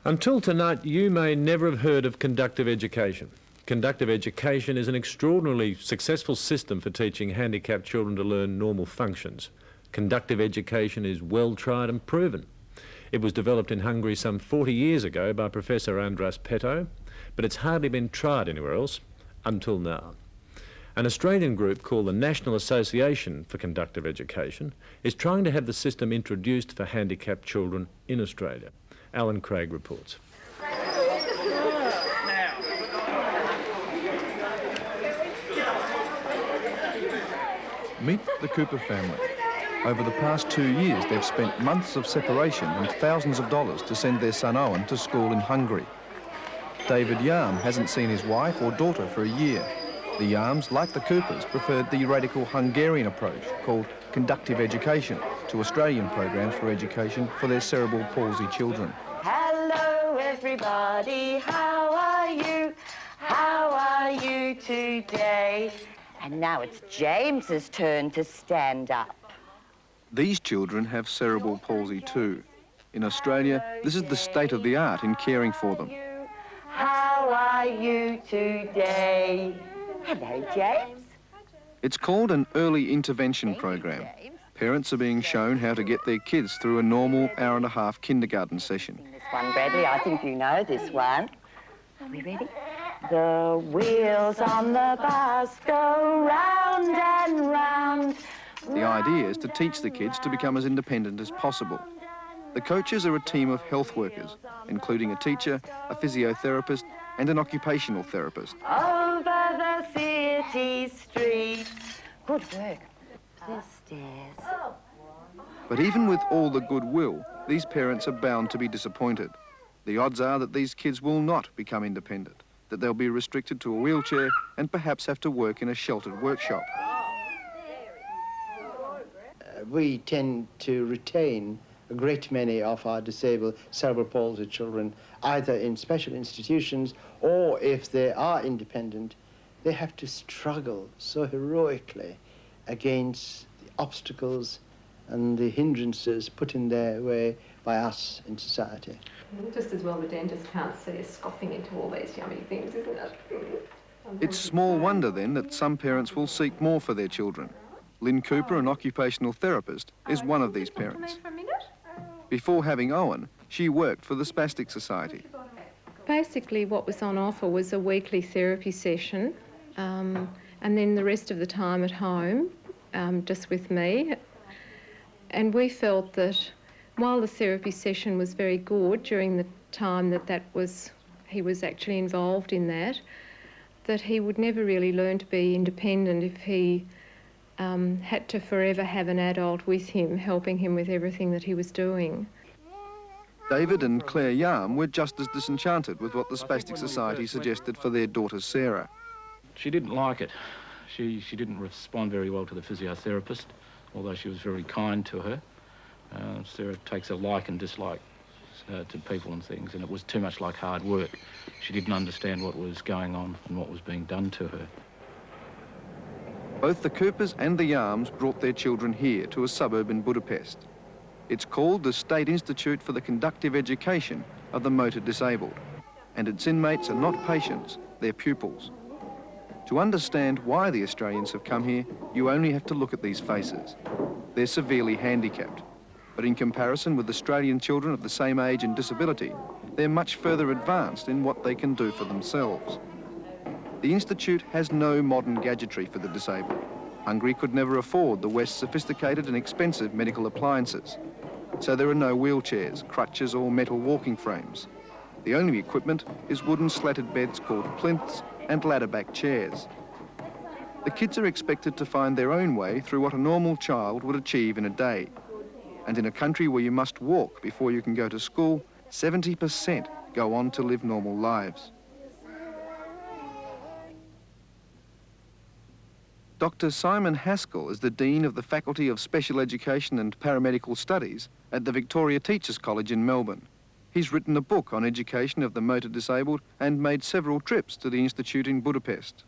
Until tonight, you may never have heard of conductive education. Conductive education is an extraordinarily successful system for teaching handicapped children to learn normal functions. Conductive education is well tried and proven. It was developed in Hungary some 40 years ago by Professor Andras Peto, but it's hardly been tried anywhere else until now. An Australian group called the National Association for Conductive Education is trying to have the system introduced for handicapped children in Australia. Alan Craig reports. Meet the Cooper family. Over the past 2 years, they've spent months of separation and thousands of dollars to send their son Owen to school in Hungary. David Yarm hasn't seen his wife or daughter for a year. The Yarms, like the Coopers, preferred the radical Hungarian approach called conductive education to Australian programs for education for their cerebral palsy children. Hello everybody, how are you? How are you today? And now it's James's turn to stand up. These children have cerebral palsy too. In Australia, this is the state of the art in caring for them. How are you today? Hello, James. It's called an early intervention program. Parents are being shown how to get their kids through a normal hour-and-a-half kindergarten session. This one, Bradley, I think you know this one. Are we ready? The wheels on the bus go round and round. The idea is to teach the kids to become as independent as possible. The coaches are a team of health workers, including a teacher, a physiotherapist, and an occupational therapist. Over the city streets. Good work. The stairs. But even with all the goodwill, these parents are bound to be disappointed. The odds are that these kids will not become independent, that they'll be restricted to a wheelchair and perhaps have to work in a sheltered workshop. We tend to retain a great many of our disabled cerebral palsy children either in special institutions or, if they are independent, they have to struggle so heroically against the obstacles and the hindrances put in their way by us in society. Just as well the dentist can't see us scoffing into all these yummy things, isn't it? It's small wonder then that some parents will seek more for their children. Lynn Cooper, an occupational therapist, is one of these parents. Before having Owen, she worked for the Spastic Society. Basically what was on offer was a weekly therapy session and then the rest of the time at home, just with me. And we felt that while the therapy session was very good during the time he was actually involved in that he would never really learn to be independent if he had to forever have an adult with him, helping him with everything that he was doing. David and Claire Yarm were just as disenchanted with what the Spastic Society suggested for their daughter Sarah. She didn't like it. She didn't respond very well to the physiotherapist, although she was very kind to her. Sarah takes a like and dislike to people and things, and it was too much like hard work. She didn't understand what was going on and what was being done to her. Both the Coopers and the Yarms brought their children here to a suburb in Budapest. It's called the State Institute for the Conductive Education of the Motor Disabled, and its inmates are not patients, they're pupils. To understand why the Australians have come here, you only have to look at these faces. They're severely handicapped, but in comparison with Australian children of the same age and disability, they're much further advanced in what they can do for themselves. The Institute has no modern gadgetry for the disabled. Hungary could never afford the West's sophisticated and expensive medical appliances. So there are no wheelchairs, crutches or metal walking frames. The only equipment is wooden slatted beds called plinths and ladder-back chairs. The kids are expected to find their own way through what a normal child would achieve in a day. And in a country where you must walk before you can go to school, 70% go on to live normal lives. Dr. Simon Haskell is the Dean of the Faculty of Special Education and Paramedical Studies at the Victoria Teachers College in Melbourne. He's written a book on education of the motor disabled and made several trips to the Institute in Budapest.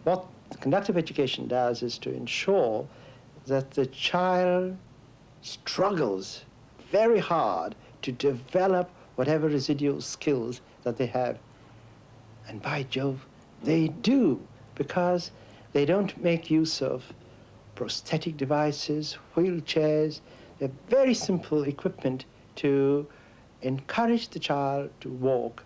What conductive education does is to ensure that the child struggles very hard to develop whatever residual skills that they have. And by Jove, they do, because they don't make use of prosthetic devices, wheelchairs. They're very simple equipment to encourage the child to walk.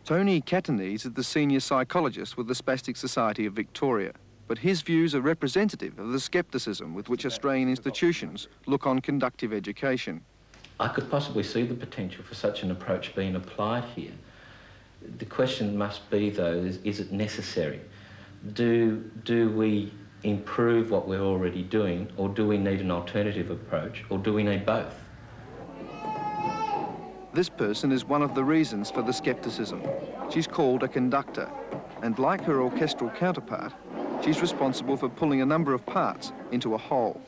Tony Catanese is the senior psychologist with the Spastic Society of Victoria, but his views are representative of the scepticism with which Australian institutions look on conductive education. I could possibly see the potential for such an approach being applied here. The question must be, though, is it necessary? Do we improve what we're already doing, or do we need an alternative approach, or do we need both? This person is one of the reasons for the scepticism. She's called a conductor, and like her orchestral counterpart, she's responsible for pulling a number of parts into a whole.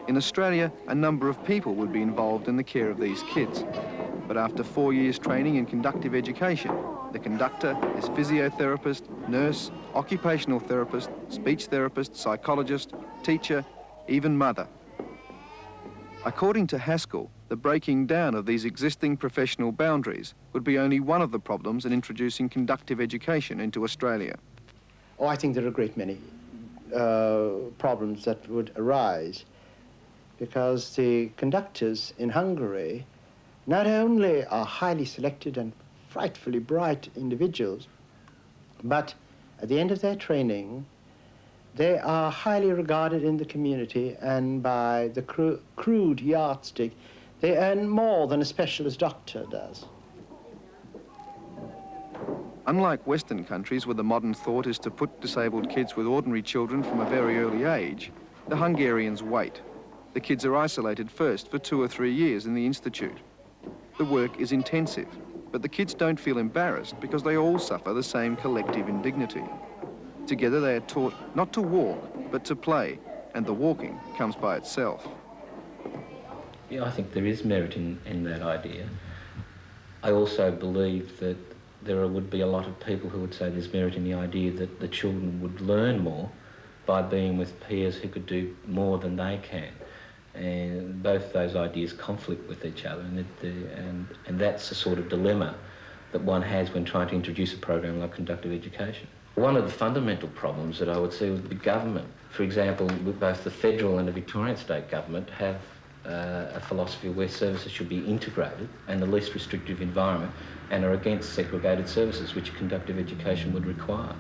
In Australia, a number of people would be involved in the care of these kids. But after 4 years training in conductive education, the conductor is physiotherapist, nurse, occupational therapist, speech therapist, psychologist, teacher, even mother. According to Haskell, the breaking down of these existing professional boundaries would be only one of the problems in introducing conductive education into Australia. Oh, I think there are a great many problems that would arise, because the conductors in Hungary not only are highly selected and frightfully bright individuals, but at the end of their training, they are highly regarded in the community, and by the crude yardstick, they earn more than a specialist doctor does. Unlike Western countries where the modern thought is to put disabled kids with ordinary children from a very early age, the Hungarians wait. The kids are isolated first for 2 or 3 years in the institute. The work is intensive, but the kids don't feel embarrassed because they all suffer the same collective indignity. Together they are taught not to walk, but to play, and the walking comes by itself. Yeah, I think there is merit in that idea. I also believe that there would be a lot of people who would say there's merit in the idea that the children would learn more by being with peers who could do more than they can. And both those ideas conflict with each other, and that's the sort of dilemma that one has when trying to introduce a program like conductive education. One of the fundamental problems that I would see with the government, for example, both the federal and the Victorian state government have a philosophy where services should be integrated and the least restrictive environment, and are against segregated services, which conductive education would require.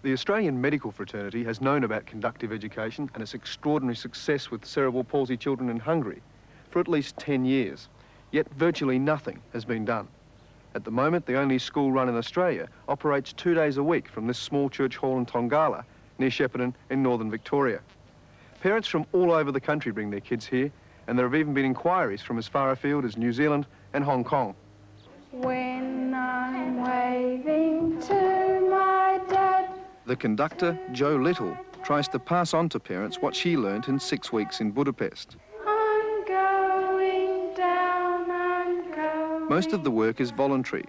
The Australian medical fraternity has known about conductive education and its extraordinary success with cerebral palsy children in Hungary for at least 10 years, yet virtually nothing has been done. At the moment, the only school run in Australia operates 2 days a week from this small church hall in Tongala, near Shepparton in northern Victoria. Parents from all over the country bring their kids here, and there have even been inquiries from as far afield as New Zealand and Hong Kong. When I'm waving to my dad. The conductor, Jo Little, tries to pass on to parents what she learnt in 6 weeks in Budapest. I'm going down, I'm going. Most of the work is voluntary.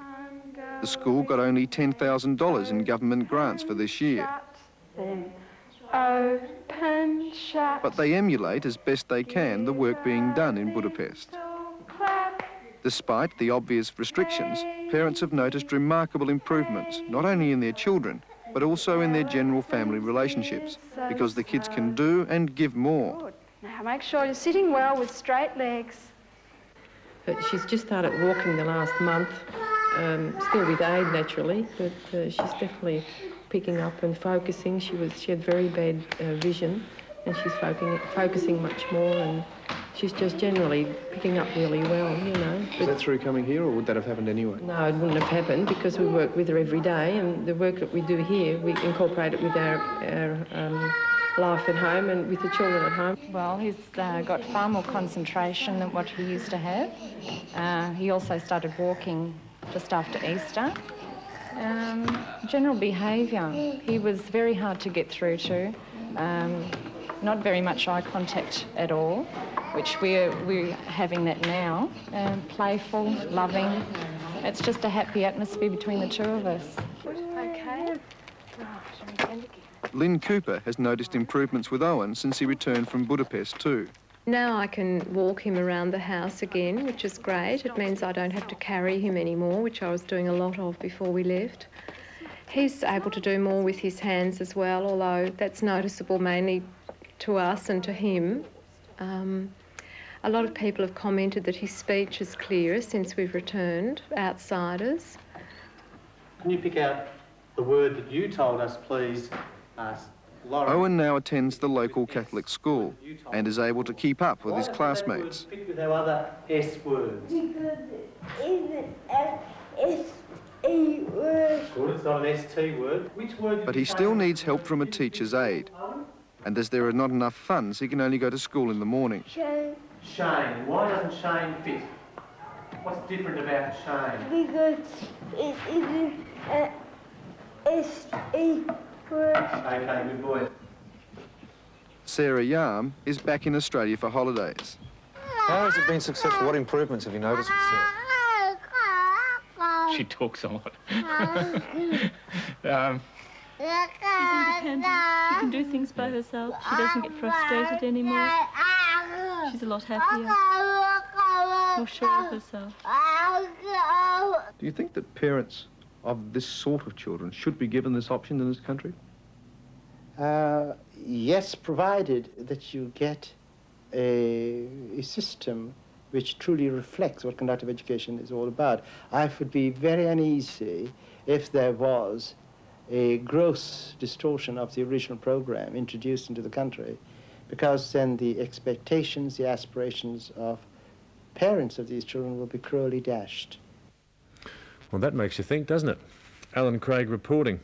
The school got only $10,000 in government grants for this year. Open, shut. But they emulate as best they can the work being done in Budapest. Despite the obvious restrictions, parents have noticed remarkable improvements, not only in their children, but also in their general family relationships, because the kids can do and give more. Now make sure you're sitting well with straight legs. But she's just started walking the last month, still with aid naturally, but she's definitely picking up and focusing. She had very bad vision, and she's focusing much more, and she's just generally picking up really well, you know. Is that through coming here, or would that have happened anyway? No, it wouldn't have happened because we work with her every day, and the work that we do here, we incorporate it with our life at home and with the children at home. Well, he's got far more concentration than what he used to have. He also started walking just after Easter. General behaviour, he was very hard to get through to. Not very much eye contact at all, which we're having that now. Playful, loving. It's just a happy atmosphere between the two of us. Okay. Lynn Cooper has noticed improvements with Owen since he returned from Budapest too. Now I can walk him around the house again, which is great. It means I don't have to carry him anymore, which I was doing a lot of before we left. He's able to do more with his hands as well, although that's noticeable mainly to us and to him. A lot of people have commented that his speech is clearer since we've returned, outsiders. Can you pick out the word that you told us, please, Lauren? Owen now attends the local Catholic school and is able to keep up with his classmates. Pick with our other S words. Because it isn't an S-E word. Good, it's not an ST word. Which word did But you he say? still needs help from a teacher's aide. And as there are not enough funds, he can only go to school in the morning. Shane. Shane. Why doesn't Shane fit? What's different about Shane? Because it isn't an S-E word. Okay, good boy. Sarah Yarm is back in Australia for holidays. How has it been successful? What improvements have you noticed with Sarah? She talks a lot. She's independent. She can do things by herself. She doesn't get frustrated anymore. She's a lot happier, more sure of herself. Do you think that parents of this sort of children should be given this option in this country? Yes, provided that you get a system which truly reflects what conductive education is all about. I would be very uneasy if there was a gross distortion of the original program introduced into the country, because then the expectations, the aspirations of parents of these children will be cruelly dashed. Well, that makes you think, doesn't it? Alan Craig reporting.